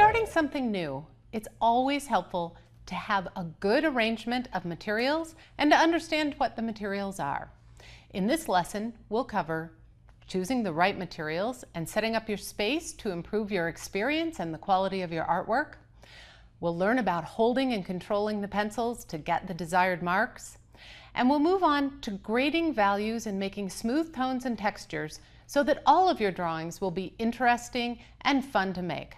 starting something new, it's always helpful to have a good arrangement of materials and to understand what the materials are. In this lesson, we'll cover choosing the right materials and setting up your space to improve your experience and the quality of your artwork. We'll learn about holding and controlling the pencils to get the desired marks. And we'll move on to grading values and making smooth tones and textures so that all of your drawings will be interesting and fun to make.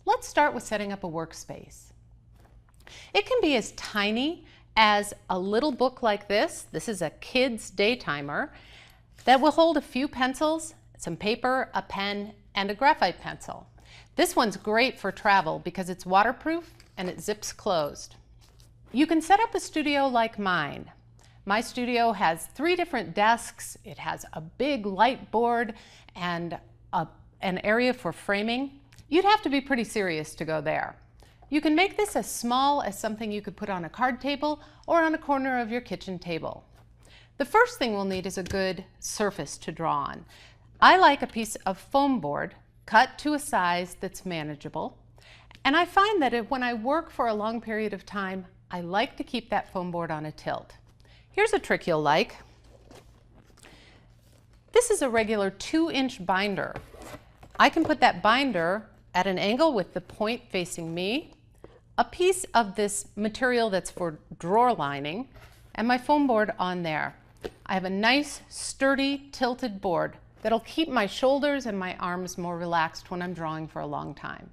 Let's start with setting up a workspace. It can be as tiny as a little book like this. This is a kid's day timer that will hold a few pencils, some paper, a pen, and a graphite pencil. This one's great for travel because it's waterproof and it zips closed. You can set up a studio like mine. My studio has 3 different desks. It has a big light board and an area for framing. You'd have to be pretty serious to go there. You can make this as small as something you could put on a card table or on a corner of your kitchen table. The first thing we'll need is a good surface to draw on. I like a piece of foam board cut to a size that's manageable. And I find that when I work for a long period of time, I like to keep that foam board on a tilt. Here's a trick you'll like. This is a regular 2-inch binder. I can put that binder at an angle with the point facing me, a piece of this material that's for drawer lining, and my foam board on there. I have a nice, sturdy, tilted board that'll keep my shoulders and my arms more relaxed when I'm drawing for a long time.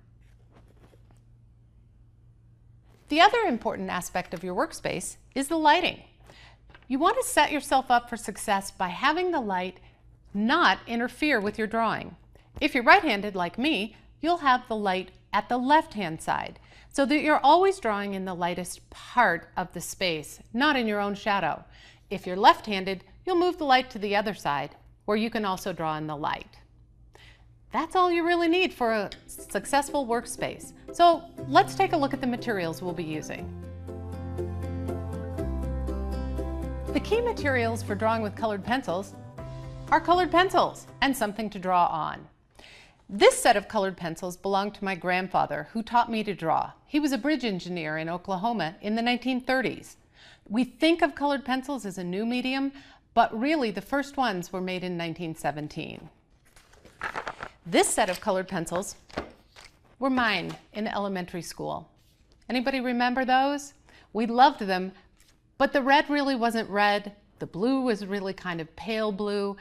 The other important aspect of your workspace is the lighting. You want to set yourself up for success by having the light not interfere with your drawing. If you're right-handed like me, you'll have the light at the left-hand side so that you're always drawing in the lightest part of the space, not in your own shadow. If you're left-handed, you'll move the light to the other side where you can also draw in the light. That's all you really need for a successful workspace. So let's take a look at the materials we'll be using. The key materials for drawing with colored pencils are colored pencils and something to draw on. This set of colored pencils belonged to my grandfather, who taught me to draw. He was a bridge engineer in Oklahoma in the 1930s. We think of colored pencils as a new medium, but really the first ones were made in 1917. This set of colored pencils were mine in elementary school. Anybody remember those? We loved them, but the red really wasn't red. The blue was really kind of pale blue.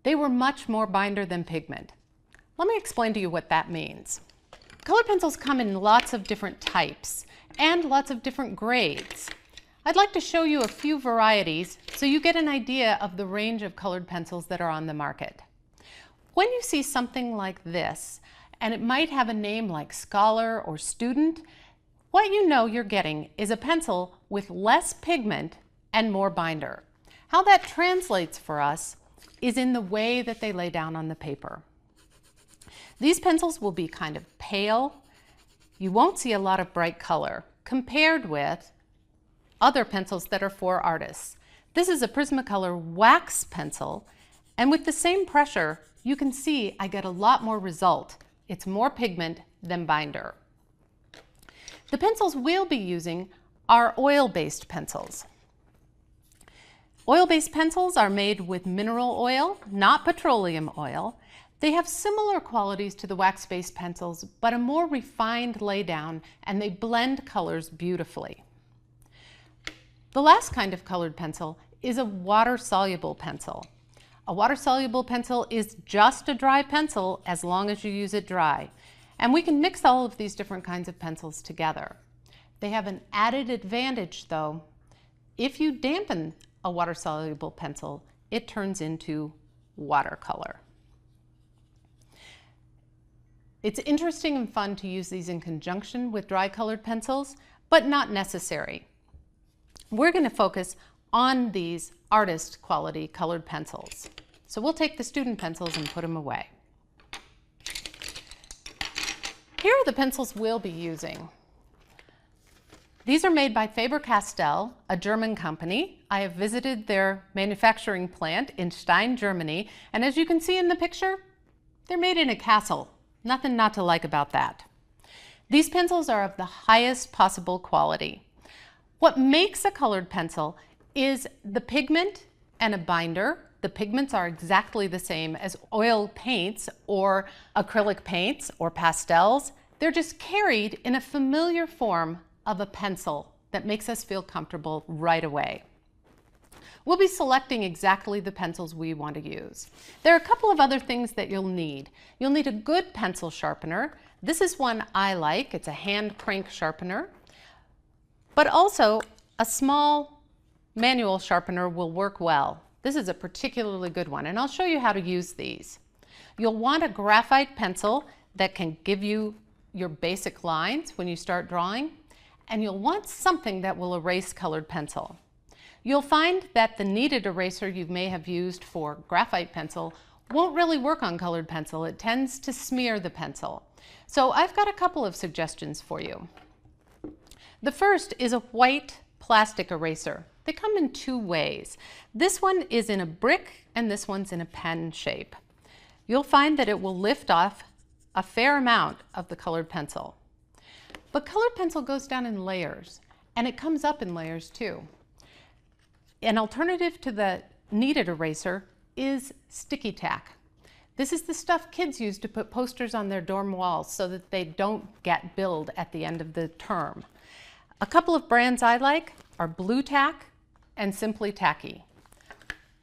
They were much more binder than pigment. Let me explain to you what that means. Colored pencils come in lots of different types and lots of different grades. I'd like to show you a few varieties so you get an idea of the range of colored pencils that are on the market. When you see something like this, and it might have a name like Scholar or Student, what you know you're getting is a pencil with less pigment and more binder. How that translates for us is in the way that they lay down on the paper. These pencils will be kind of pale. You won't see a lot of bright color compared with other pencils that are for artists. This is a Prismacolor wax pencil, and with the same pressure, you can see I get a lot more result. It's more pigment than binder. The pencils we'll be using are oil-based pencils. Oil-based pencils are made with mineral oil, not petroleum oil. They have similar qualities to the wax-based pencils, but a more refined laydown, and they blend colors beautifully. The last kind of colored pencil is a water-soluble pencil. A water-soluble pencil is just a dry pencil as long as you use it dry. And we can mix all of these different kinds of pencils together. They have an added advantage though. If you dampen a water-soluble pencil, it turns into watercolor. It's interesting and fun to use these in conjunction with dry colored pencils, but not necessary. We're going to focus on these artist quality colored pencils. So we'll take the student pencils and put them away. Here are the pencils we'll be using. These are made by Faber-Castell, a German company. I have visited their manufacturing plant in Stein, Germany, and as you can see in the picture, they're made in a castle. Nothing not to like about that. These pencils are of the highest possible quality. What makes a colored pencil is the pigment and a binder. The pigments are exactly the same as oil paints or acrylic paints or pastels. They're just carried in a familiar form of a pencil that makes us feel comfortable right away. We'll be selecting exactly the pencils we want to use. There are a couple of other things that you'll need. You'll need a good pencil sharpener. This is one I like. It's a hand crank sharpener. But also a small manual sharpener will work well. This is a particularly good one, and I'll show you how to use these. You'll want a graphite pencil that can give you your basic lines when you start drawing, and you'll want something that will erase colored pencil. You'll find that the kneaded eraser you may have used for graphite pencil won't really work on colored pencil. It tends to smear the pencil. So I've got a couple of suggestions for you. The first is a white plastic eraser. They come in two ways. This one is in a brick and this one's in a pen shape. You'll find that it will lift off a fair amount of the colored pencil. But colored pencil goes down in layers, and it comes up in layers too. An alternative to the kneaded eraser is sticky tack. This is the stuff kids use to put posters on their dorm walls so that they don't get billed at the end of the term. A couple of brands I like are Blue Tack and Simply Tacky.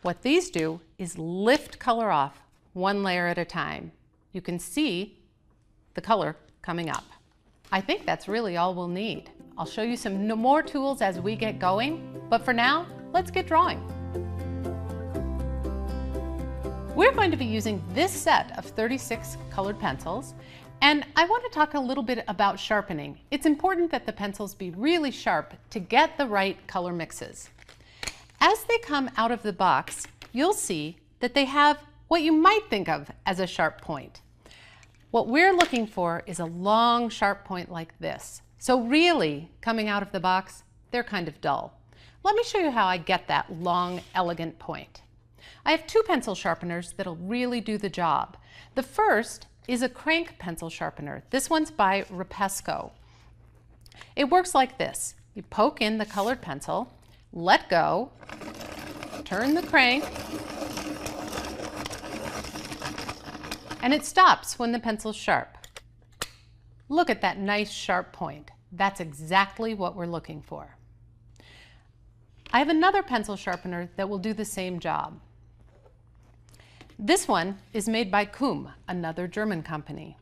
What these do is lift color off one layer at a time. You can see the color coming up. I think that's really all we'll need. I'll show you some more tools as we get going, but for now, let's get drawing. We're going to be using this set of 36 colored pencils, and I want to talk a little bit about sharpening. It's important that the pencils be really sharp to get the right color mixes. As they come out of the box, you'll see that they have what you might think of as a sharp point. What we're looking for is a long, sharp point like this. So really, coming out of the box, they're kind of dull. Let me show you how I get that long, elegant point. I have two pencil sharpeners that'll really do the job. The first is a crank pencil sharpener. This one's by Rapesco. It works like this. You poke in the colored pencil, let go, turn the crank, and it stops when the pencil's sharp. Look at that nice sharp point. That's exactly what we're looking for. I have another pencil sharpener that will do the same job. This one is made by Kum, another German company.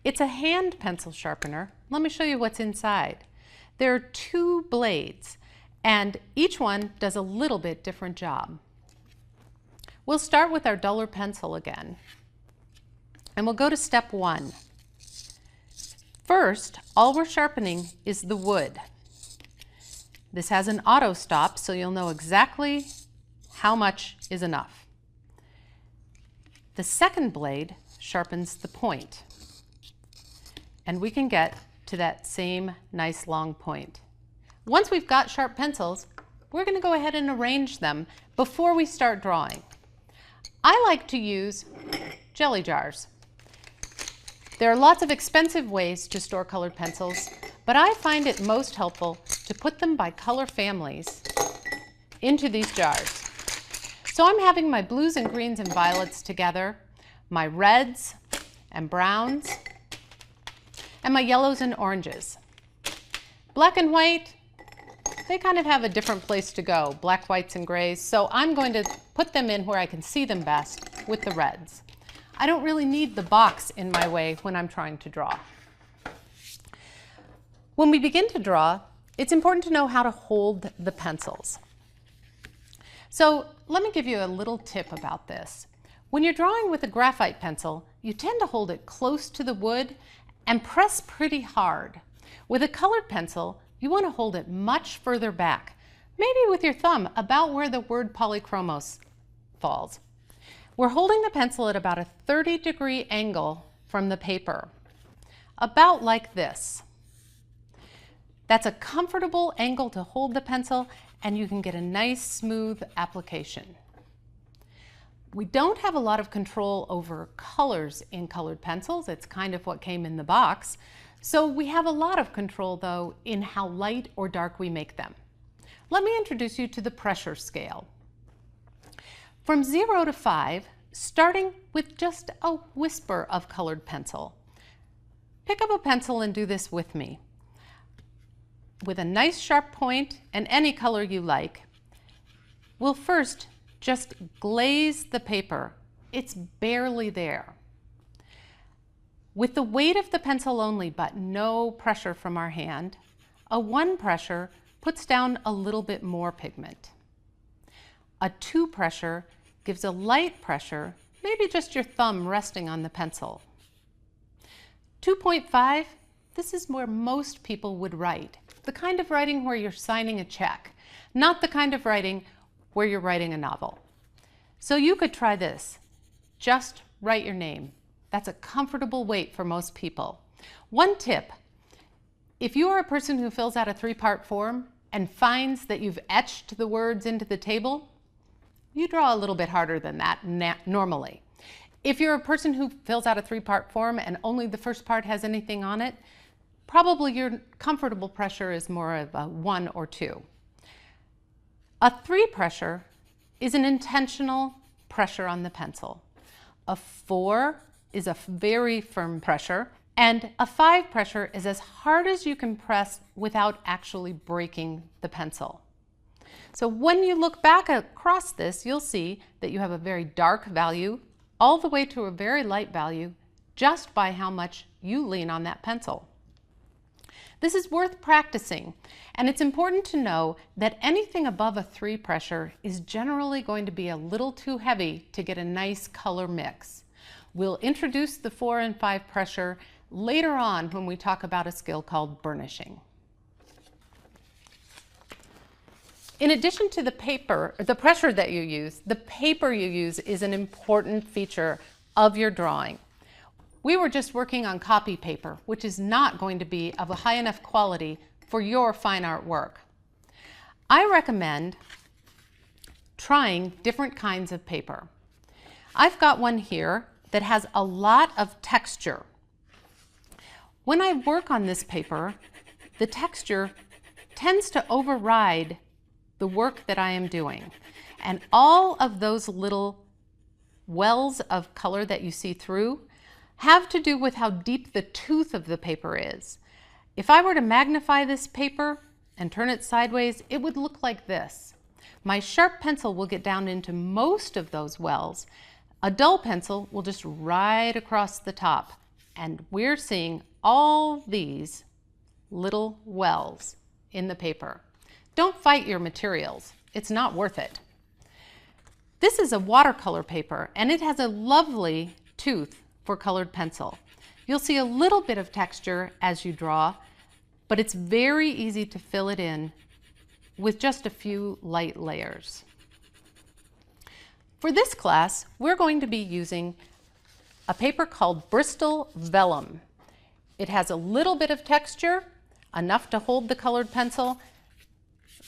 It's a hand pencil sharpener. Let me show you what's inside. There are two blades, and each one does a little bit different job. We'll start with our duller pencil again, and we'll go to step one. First, all we're sharpening is the wood. This has an auto stop, so you'll know exactly how much is enough. The second blade sharpens the point, and we can get to that same nice long point. Once we've got sharp pencils, we're going to go ahead and arrange them before we start drawing. I like to use jelly jars. There are lots of expensive ways to store colored pencils, but I find it most helpful to put them by color families into these jars. So I'm having my blues and greens and violets together, my reds and browns, and my yellows and oranges. Black and white, they kind of have a different place to go, black, whites, and grays, so I'm going to put them in where I can see them best with the reds. I don't really need the box in my way when I'm trying to draw. When we begin to draw, it's important to know how to hold the pencils. So let me give you a little tip about this. When you're drawing with a graphite pencil, you tend to hold it close to the wood and press pretty hard. With a colored pencil, you want to hold it much further back, maybe with your thumb about where the word polychromos falls. We're holding the pencil at about a 30-degree angle from the paper, about like this. That's a comfortable angle to hold the pencil, and you can get a nice smooth application. We don't have a lot of control over colors in colored pencils. It's kind of what came in the box. So we have a lot of control, though, in how light or dark we make them. Let me introduce you to the pressure scale. From 0 to 5, starting with just a whisper of colored pencil. Pick up a pencil and do this with me. With a nice sharp point and any color you like, we'll first just glaze the paper. It's barely there. With the weight of the pencil only, but no pressure from our hand, a 1 pressure puts down a little bit more pigment. A 2 pressure gives a light pressure, maybe just your thumb resting on the pencil. 2.5, this is where most people would write. The kind of writing where you're signing a check, not the kind of writing where you're writing a novel. So you could try this. Just write your name. That's a comfortable weight for most people. One tip, if you are a person who fills out a 3-part form and finds that you've etched the words into the table, you draw a little bit harder than that normally. If you're a person who fills out a 3-part form and only the first part has anything on it, probably your comfortable pressure is more of a 1 or 2. A 3 pressure is an intentional pressure on the pencil. A 4 is a very firm pressure, and a 5 pressure is as hard as you can press without actually breaking the pencil. So when you look back across this, you'll see that you have a very dark value all the way to a very light value just by how much you lean on that pencil. This is worth practicing, and it's important to know that anything above a 3 pressure is generally going to be a little too heavy to get a nice color mix. We'll introduce the 4 and 5 pressure later on when we talk about a skill called burnishing. In addition to the pressure that you use, the paper you use is an important feature of your drawing. We were just working on copy paper, which is not going to be of a high enough quality for your fine art work. I recommend trying different kinds of paper. I've got one here that has a lot of texture. When I work on this paper, the texture tends to override the work that I am doing. And all of those little wells of color that you see through have to do with how deep the tooth of the paper is. If I were to magnify this paper and turn it sideways, it would look like this. My sharp pencil will get down into most of those wells. A dull pencil will just ride across the top, and we're seeing all these little wells in the paper. Don't fight your materials. It's not worth it. This is a watercolor paper, and it has a lovely tooth for colored pencil. You'll see a little bit of texture as you draw, but it's very easy to fill it in with just a few light layers. For this class, we're going to be using a paper called Bristol Vellum. It has a little bit of texture, enough to hold the colored pencil,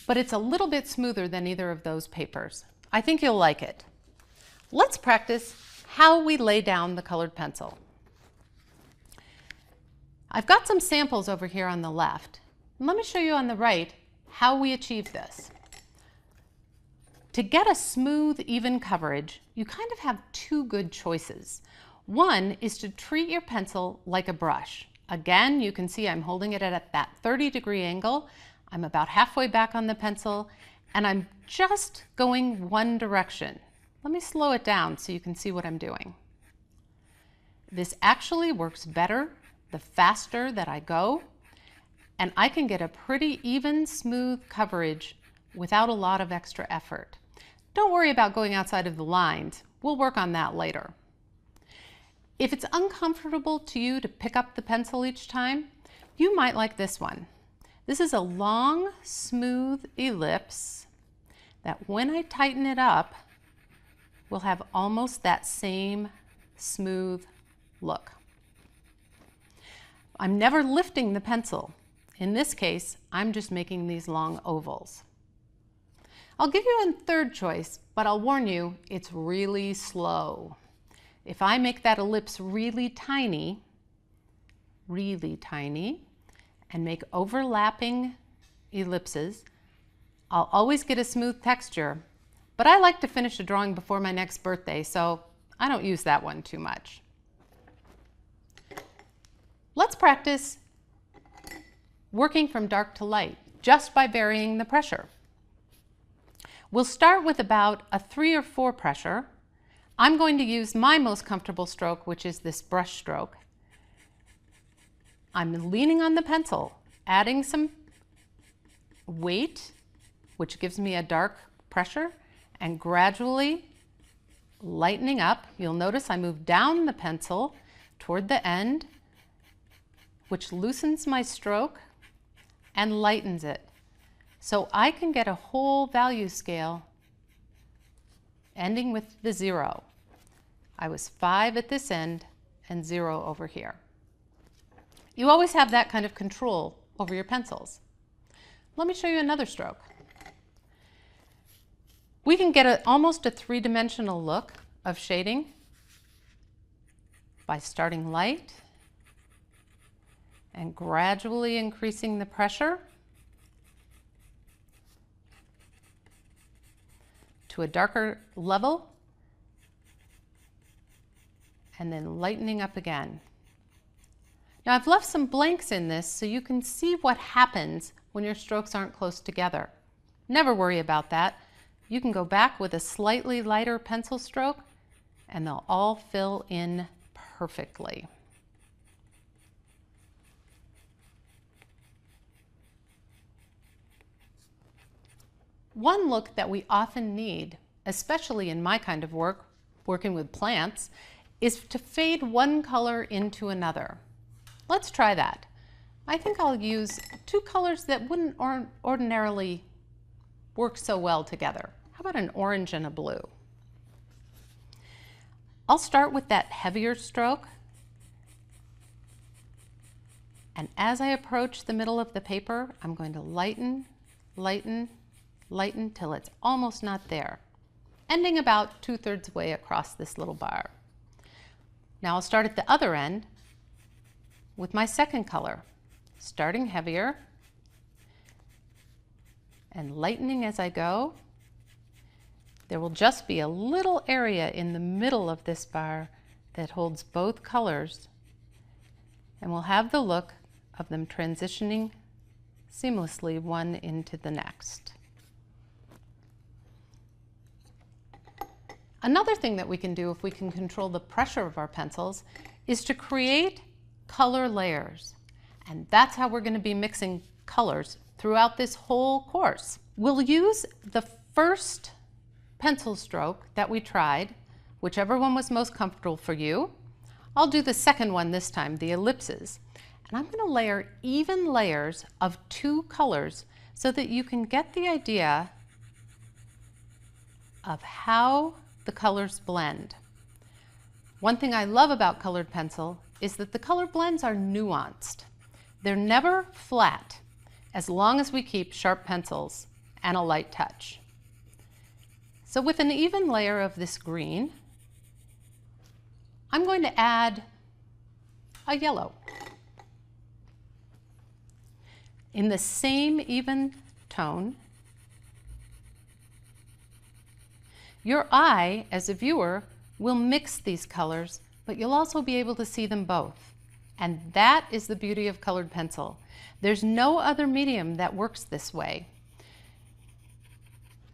but it's a little bit smoother than either of those papers. I think you'll like it. Let's practice how we lay down the colored pencil. I've got some samples over here on the left. Let me show you on the right how we achieve this. To get a smooth, even coverage, you kind of have 2 good choices. One is to treat your pencil like a brush. Again, you can see I'm holding it at that 30-degree angle. I'm about halfway back on the pencil, and I'm just going one direction. Let me slow it down so you can see what I'm doing. This actually works better the faster that I go, and I can get a pretty even, smooth coverage without a lot of extra effort. Don't worry about going outside of the lines. We'll work on that later. If it's uncomfortable to you to pick up the pencil each time, you might like this one. This is a long, smooth ellipse that when I tighten it up, will have almost that same smooth look. I'm never lifting the pencil. In this case, I'm just making these long ovals. I'll give you a third choice, but I'll warn you, it's really slow. If I make that ellipse really tiny, and make overlapping ellipses, I'll always get a smooth texture, but I like to finish a drawing before my next birthday, so I don't use that one too much. Let's practice working from dark to light just by varying the pressure. We'll start with about a 3 or 4 pressure. I'm going to use my most comfortable stroke, which is this brush stroke. I'm leaning on the pencil, adding some weight, which gives me a dark pressure, and gradually lightening up. You'll notice I move down the pencil toward the end, which loosens my stroke and lightens it. So I can get a whole value scale ending with the 0. I was 5 at this end and 0 over here. You always have that kind of control over your pencils. Let me show you another stroke. We can get almost a 3-dimensional look of shading by starting light and gradually increasing the pressure to a darker level, and then lightening up again. Now I've left some blanks in this so you can see what happens when your strokes aren't close together. Never worry about that. You can go back with a slightly lighter pencil stroke and they'll all fill in perfectly. One look that we often need, especially in my kind of work, working with plants, is to fade one color into another. Let's try that. I think I'll use 2 colors that wouldn't ordinarily work so well together. How about an orange and a blue? I'll start with that heavier stroke, and as I approach the middle of the paper, I'm going to lighten, lighten, lighten till it's almost not there, ending about 2/3 way across this little bar. Now I'll start at the other end with my second color, starting heavier and lightening as I go. There will just be a little area in the middle of this bar that holds both colors, and we'll have the look of them transitioning seamlessly one into the next. Another thing that we can do if we can control the pressure of our pencils is to create color layers. And that's how we're going to be mixing colors throughout this whole course. We'll use the first pencil stroke that we tried, whichever one was most comfortable for you. I'll do the second one this time, the ellipses. And I'm going to layer even layers of 2 colors so that you can get the idea of how the colors blend. One thing I love about colored pencil is that the color blends are nuanced. They're never flat as long as we keep sharp pencils and a light touch. So with an even layer of this green, I'm going to add a yellow. In the same even tone, your eye, as a viewer, will mix these colors, but you'll also be able to see them both. And that is the beauty of colored pencil. There's no other medium that works this way,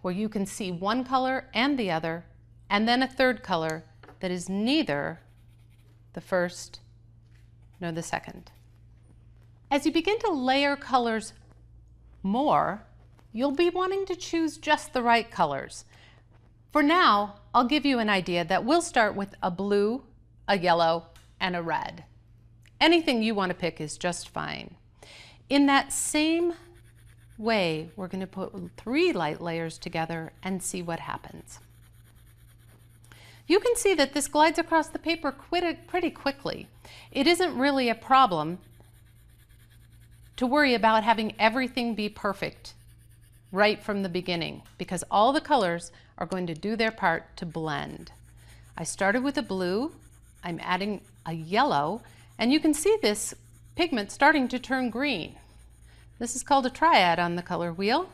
where you can see one color and the other, and then a third color that is neither the first nor the second. As you begin to layer colors more, you'll be wanting to choose just the right colors. For now, I'll give you an idea that we'll start with a blue, a yellow, and a red. Anything you want to pick is just fine. In that same way, we're going to put 3 light layers together and see what happens. You can see that this glides across the paper pretty quickly. It isn't really a problem to worry about having everything be perfect right from the beginning because all the colors are going to do their part to blend. I started with a blue, I'm adding a yellow, and you can see this pigment starting to turn green. This is called a triad on the color wheel.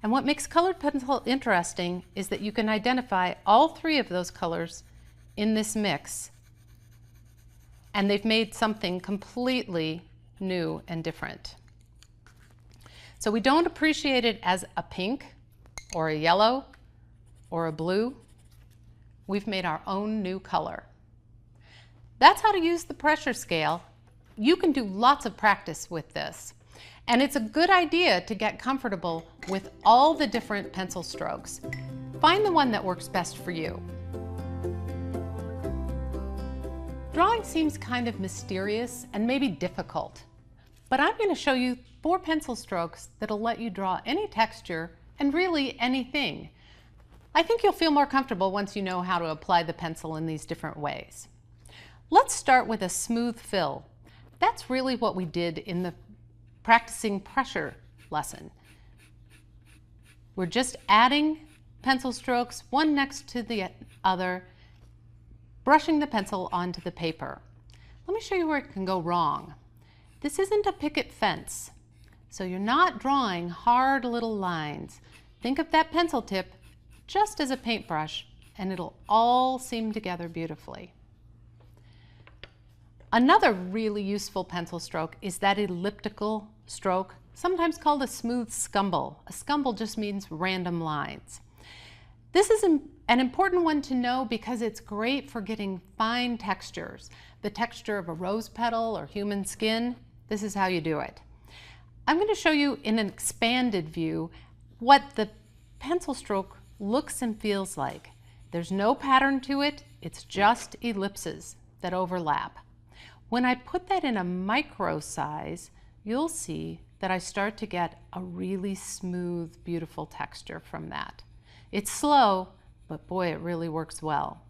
And what makes colored pencil interesting is that you can identify all three of those colors in this mix, and they've made something completely new and different. So we don't appreciate it as a pink or a yellow or a blue. We've made our own new color. That's how to use the pressure scale. You can do lots of practice with this. And it's a good idea to get comfortable with all the different pencil strokes. Find the one that works best for you. Drawing seems kind of mysterious and maybe difficult, but I'm going to show you 4 pencil strokes that'll let you draw any texture and really anything. I think you'll feel more comfortable once you know how to apply the pencil in these different ways. Let's start with a smooth fill. That's really what we did in the practicing pressure lesson. We're just adding pencil strokes one next to the other, brushing the pencil onto the paper. Let me show you where it can go wrong. This isn't a picket fence, so you're not drawing hard little lines. Think of that pencil tip just as a paintbrush, and it'll all seam together beautifully. Another really useful pencil stroke is that elliptical stroke, sometimes called a smooth scumble. A scumble just means random lines. This is an important one to know because it's great for getting fine textures. The texture of a rose petal or human skin, this is how you do it. I'm going to show you in an expanded view what the pencil stroke looks and feels like. There's no pattern to it, it's just ellipses that overlap. When I put that in a micro size, you'll see that I start to get a really smooth, beautiful texture from that. It's slow, but boy, it really works well.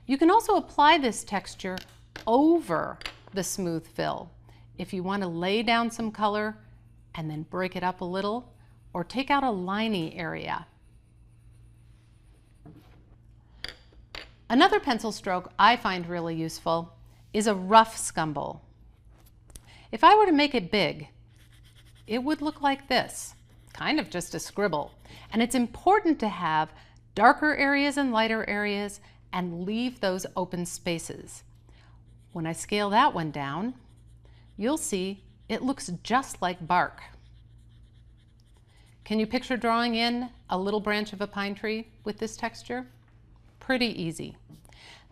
You can also apply this texture over the smooth fill if you want to lay down some color and then break it up a little, or take out a liney area. Another pencil stroke I find really useful is a rough scumble. If I were to make it big, it would look like this, kind of just a scribble. And it's important to have darker areas and lighter areas and leave those open spaces. When I scale that one down, you'll see it looks just like bark. Can you picture drawing in a little branch of a pine tree with this texture? Pretty easy.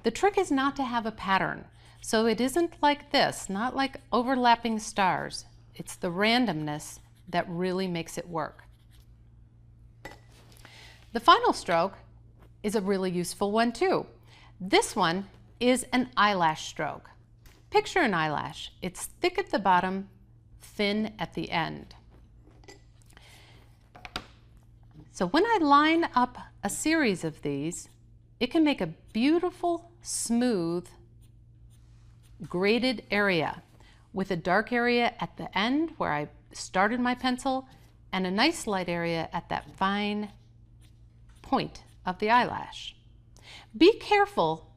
The trick is not to have a pattern. So it isn't like this, not like overlapping stars. It's the randomness that really makes it work. The final stroke is a really useful one too. This one is an eyelash stroke. Picture an eyelash. It's thick at the bottom, thin at the end. So when I line up a series of these, it can make a beautiful, smooth, graded area with a dark area at the end where I started my pencil and a nice light area at that fine point of the eyelash. Be careful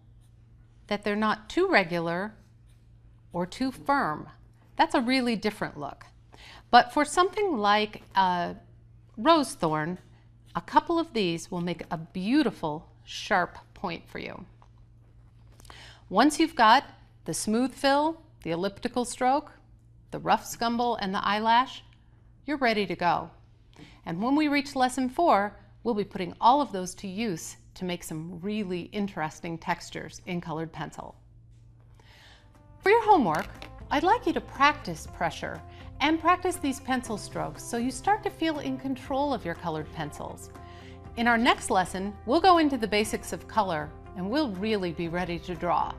that they're not too regular or too firm. That's a really different look. But for something like a rose thorn, a couple of these will make a beautiful sharp point for you. Once you've got the smooth fill, the elliptical stroke, the rough scumble, and the eyelash, you're ready to go. And when we reach lesson 4, we'll be putting all of those to use to make some really interesting textures in colored pencil. For your homework, I'd like you to practice pressure and practice these pencil strokes so you start to feel in control of your colored pencils. In our next lesson, we'll go into the basics of color and we'll really be ready to draw.